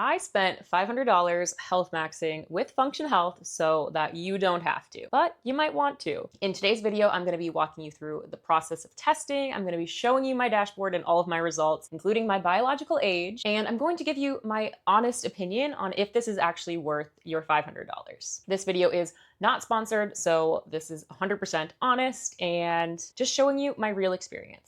I spent $500 health maxing with Function Health so that you don't have to, but you might want to. In today's video, I'm going to be walking you through the process of testing. I'm going to be showing you my dashboard and all of my results, including my biological age, and I'm going to give you my honest opinion on if this is actually worth your $500. This video is not sponsored, so this is 100% honest and just showing you my real experience.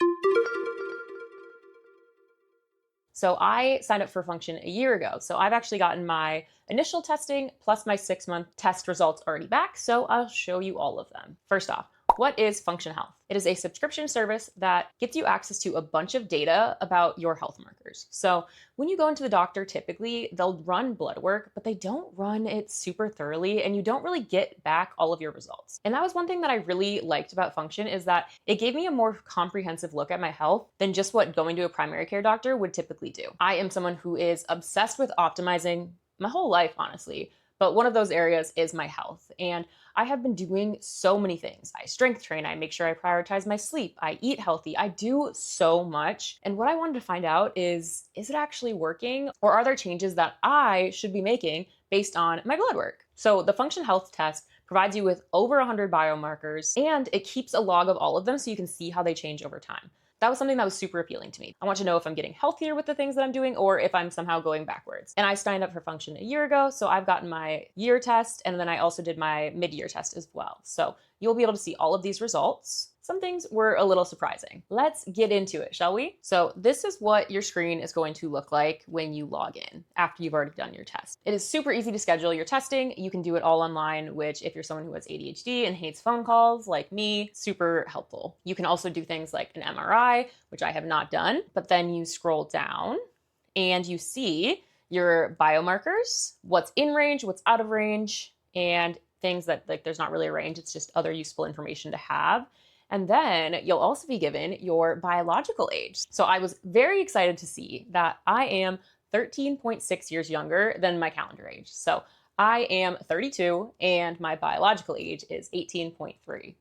So I signed up for Function a year ago. So I've actually gotten my initial testing plus my 6-month test results already back. So I'll show you all of them. First off, what is Function Health? It is a subscription service that gets you access to a bunch of data about your health markers. So when you go into the doctor, typically they'll run blood work, but they don't run it super thoroughly and you don't really get back all of your results. And that was one thing that I really liked about Function is that it gave me a more comprehensive look at my health than just what going to a primary care doctor would typically do. I am someone who is obsessed with optimizing my whole life, honestly. But one of those areas is my health. And I have been doing so many things. I strength train, I make sure I prioritize my sleep, I eat healthy, I do so much. And what I wanted to find out is it actually working? Or are there changes that I should be making based on my blood work? So the Function Health test provides you with over 100 biomarkers and it keeps a log of all of them so you can see how they change over time. That was something that was super appealing to me. I want to know if I'm getting healthier with the things that I'm doing or if I'm somehow going backwards. And I signed up for Function a year ago, so I've gotten my year test and then I also did my mid-year test as well. So you'll be able to see all of these results. Some things were a little surprising. Let's get into it, shall we? So this is what your screen is going to look like when you log in after you've already done your test. It is super easy to schedule your testing. You can do it all online, which if you're someone who has ADHD and hates phone calls like me, super helpful. You can also do things like an MRI, which I have not done, but then you scroll down and you see your biomarkers, what's in range, what's out of range, and things that like there's not really a range, it's just other useful information to have. And then you'll also be given your biological age. So I was very excited to see that I am 13.6 years younger than my calendar age. So I am 32 and my biological age is 18.3.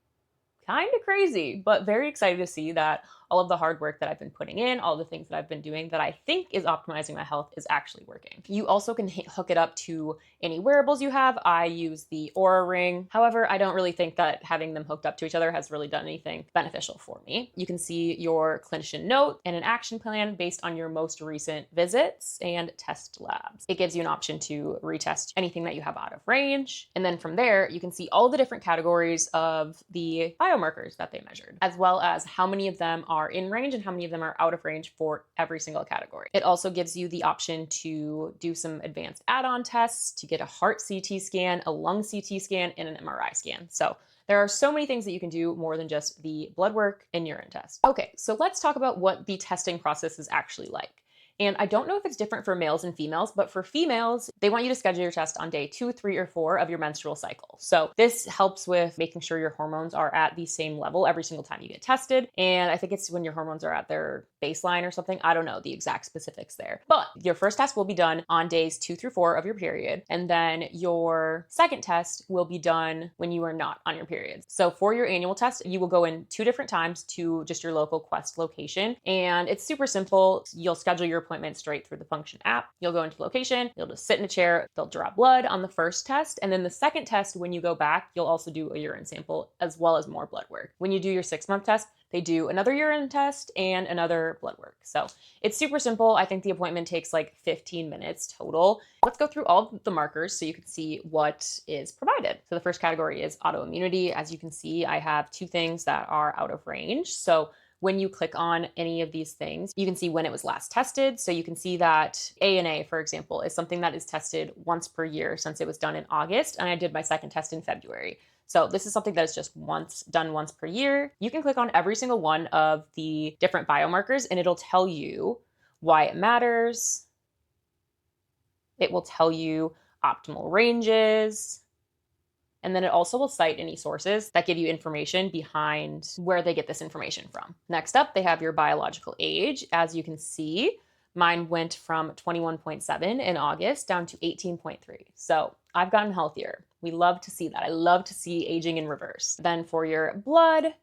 Kind of crazy, but very excited to see that all of the hard work that I've been putting in, all the things that I've been doing that I think is optimizing my health is actually working. You also can hook it up to any wearables you have. I use the Oura Ring. However, I don't really think that having them hooked up to each other has really done anything beneficial for me. You can see your clinician note and an action plan based on your most recent visits and test labs. It gives you an option to retest anything that you have out of range. And then from there, you can see all the different categories of the biomarkers that they measured, as well as how many of them are in range and how many of them are out of range for every single category. It also gives you the option to do some advanced add-on tests, to get a heart CT scan, a lung CT scan, and an MRI scan. So there are so many things that you can do more than just the blood work and urine test. Okay, so let's talk about what the testing process is actually like. And I don't know if it's different for males and females, but for females, they want you to schedule your test on day 2, 3, or 4 of your menstrual cycle. So this helps with making sure your hormones are at the same level every single time you get tested. And I think it's when your hormones are at their baseline or something. I don't know the exact specifics there. But your first test will be done on days 2 through 4 of your period. And then your second test will be done when you are not on your period. So for your annual test, you will go in 2 different times to just your local Quest location. And it's super simple. You'll schedule your appointment straight through the Function app. You'll go into location, you'll just sit in a chair, they'll draw blood on the first test. And then the second test, when you go back, you'll also do a urine sample as well as more blood work. When you do your 6-month test, they do another urine test and another blood work. So it's super simple. I think the appointment takes like 15 minutes total. Let's go through all of the markers so you can see what is provided. So the first category is autoimmunity. As you can see, I have 2 things that are out of range. So when you click on any of these things, you can see when it was last tested. So you can see that ANA, for example, is something that is tested once per year since it was done in August. And I did my second test in February. So this is something that is just done once per year. You can click on every single one of the different biomarkers and it'll tell you why it matters. It will tell you optimal ranges. And then it also will cite any sources that give you information behind where they get this information from. Next up, they have your biological age. As you can see, mine went from 21.7 in August down to 18.3. So I've gotten healthier. We love to see that. I love to see aging in reverse. Then for your blood,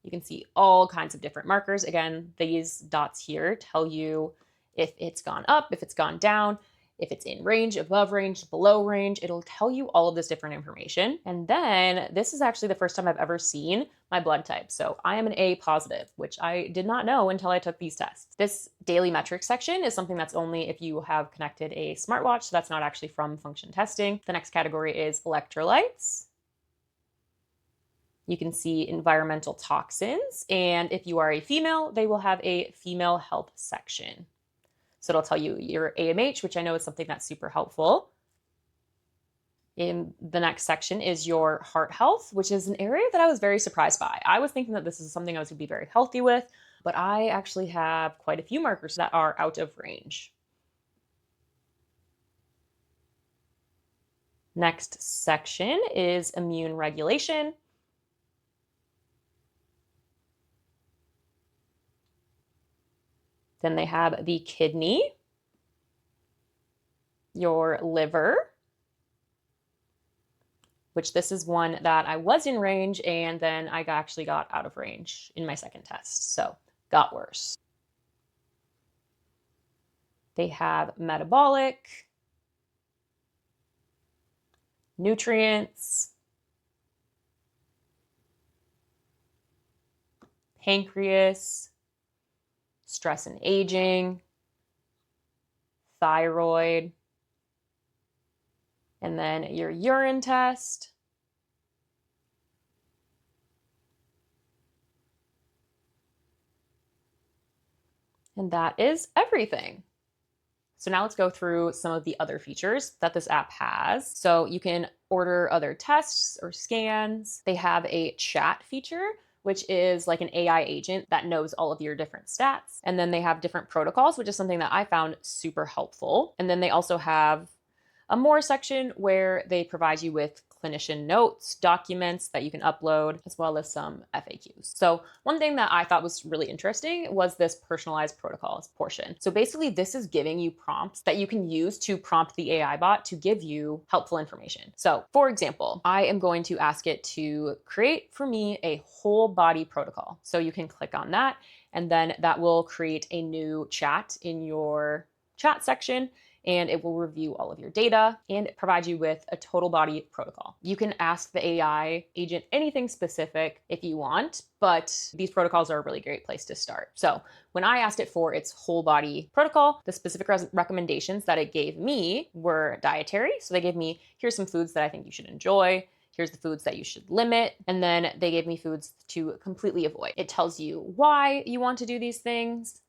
you can see all kinds of different markers. Again, these dots here tell you if it's gone up, if it's gone down. if it's in range, above range, below range. It'll tell you all of this different information. And then this is actually the first time I've ever seen my blood type. So I am an A positive, which I did not know until I took these tests. This daily metrics section is something that's only if you have connected a smartwatch. So that's not actually from function testing. The next category is electrolytes. You can see environmental toxins. And if you are a female, they will have a female health section. So it'll tell you your AMH, which I know is something that's super helpful. In the next section is your heart health, which is an area that I was very surprised by. I was thinking that this is something I was going to be very healthy with, but I actually have quite a few markers that are out of range. Next section is immune regulation. Then they have the kidney, your liver, which this is one that I was in range and then I actually got out of range in my second test. So got worse. They have metabolic, nutrients, pancreas, stress and aging, thyroid, and then your urine test. And that is everything. So now let's go through some of the other features that this app has. So you can order other tests or scans. They have a chat feature, which is like an AI agent that knows all of your different stats. And then they have different protocols, which is something that I found super helpful. And then they also have a more section where they provide you with clinician notes, documents that you can upload, as well as some FAQs. So one thing that I thought was really interesting was this personalized protocols portion. So basically this is giving you prompts that you can use to prompt the AI bot to give you helpful information. So for example, I am going to ask it to create for me a whole body protocol. So you can click on that and then that will create a new chat in your chat section, and it will review all of your data and provide you with a total body protocol. You can ask the AI agent anything specific if you want, but these protocols are a really great place to start. So when I asked it for its whole body protocol, the specific recommendations that it gave me were dietary. So they gave me, here's some foods that I think you should enjoy. Here's the foods that you should limit. And then they gave me foods to completely avoid. It tells you why you want to do these things.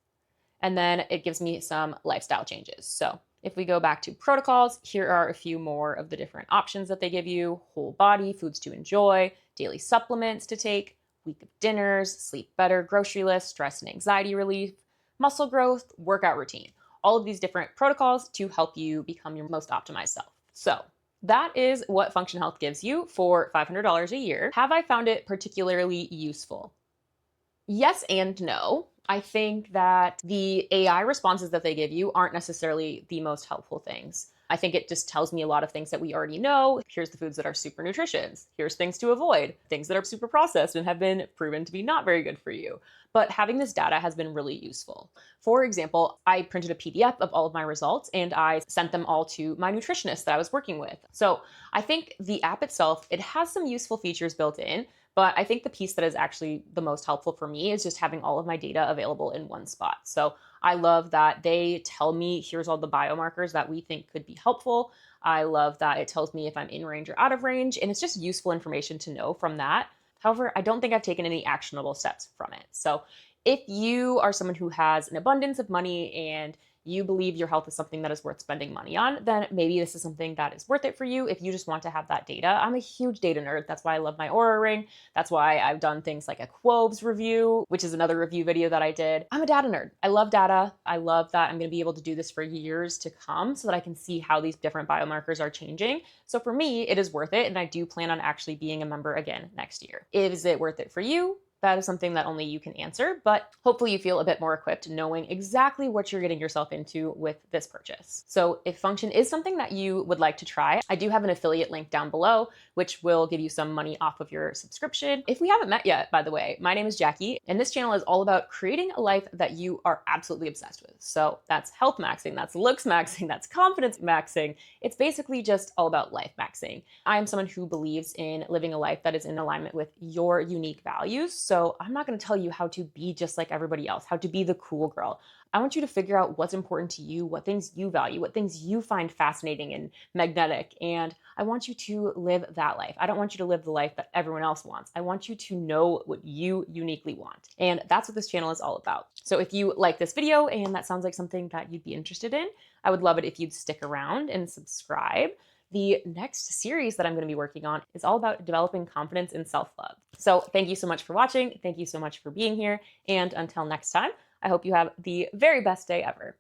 And then it gives me some lifestyle changes. So if we go back to protocols, here are a few more of the different options that they give you: whole body, foods to enjoy, daily supplements to take, week of dinners, sleep better, grocery list, stress and anxiety relief, muscle growth, workout routine. All of these different protocols to help you become your most optimized self. So that is what Function Health gives you for $500 a year. Have I found it particularly useful? Yes and no. I think that the AI responses that they give you aren't necessarily the most helpful things. I think it just tells me a lot of things that we already know. Here's the foods that are super nutritious. Here's things to avoid, things that are super processed and have been proven to be not very good for you. But having this data has been really useful. For example, I printed a PDF of all of my results and I sent them all to my nutritionist that I was working with. So I think the app itself, it has some useful features built in, but I think the piece that is actually the most helpful for me is just having all of my data available in one spot. So I love that they tell me, here's all the biomarkers that we think could be helpful. I love that it tells me if I'm in range or out of range, and it's just useful information to know from that. However, I don't think I've taken any actionable steps from it. So if you are someone who has an abundance of money and you believe your health is something that is worth spending money on, then maybe this is something that is worth it for you if you just want to have that data. I'm a huge data nerd. That's why I love my Oura Ring. That's why I've done things like a Quoves review, which is another review video that I did. I'm a data nerd. I love data. I love that I'm going to be able to do this for years to come so that I can see how these different biomarkers are changing. So for me, it is worth it. And I do plan on actually being a member again next year. Is it worth it for you? that is something that only you can answer, but hopefully you feel a bit more equipped knowing exactly what you're getting yourself into with this purchase. So if function is something that you would like to try, I do have an affiliate link down below, which will give you some money off of your subscription. If we haven't met yet, by the way, my name is Jackie, and this channel is all about creating a life that you are absolutely obsessed with. So that's health maxing, that's looks maxing, that's confidence maxing. It's basically just all about life maxing. I am someone who believes in living a life that is in alignment with your unique values. So I'm not going to tell you how to be just like everybody else, how to be the cool girl. I want you to figure out what's important to you, what things you value, what things you find fascinating and magnetic. And I want you to live that life. I don't want you to live the life that everyone else wants. I want you to know what you uniquely want. And that's what this channel is all about. So if you like this video and that sounds like something that you'd be interested in, I would love it if you'd stick around and subscribe. The next series that I'm going to be working on is all about developing confidence and self-love. So thank you so much for watching. Thank you so much for being here. And until next time, I hope you have the very best day ever.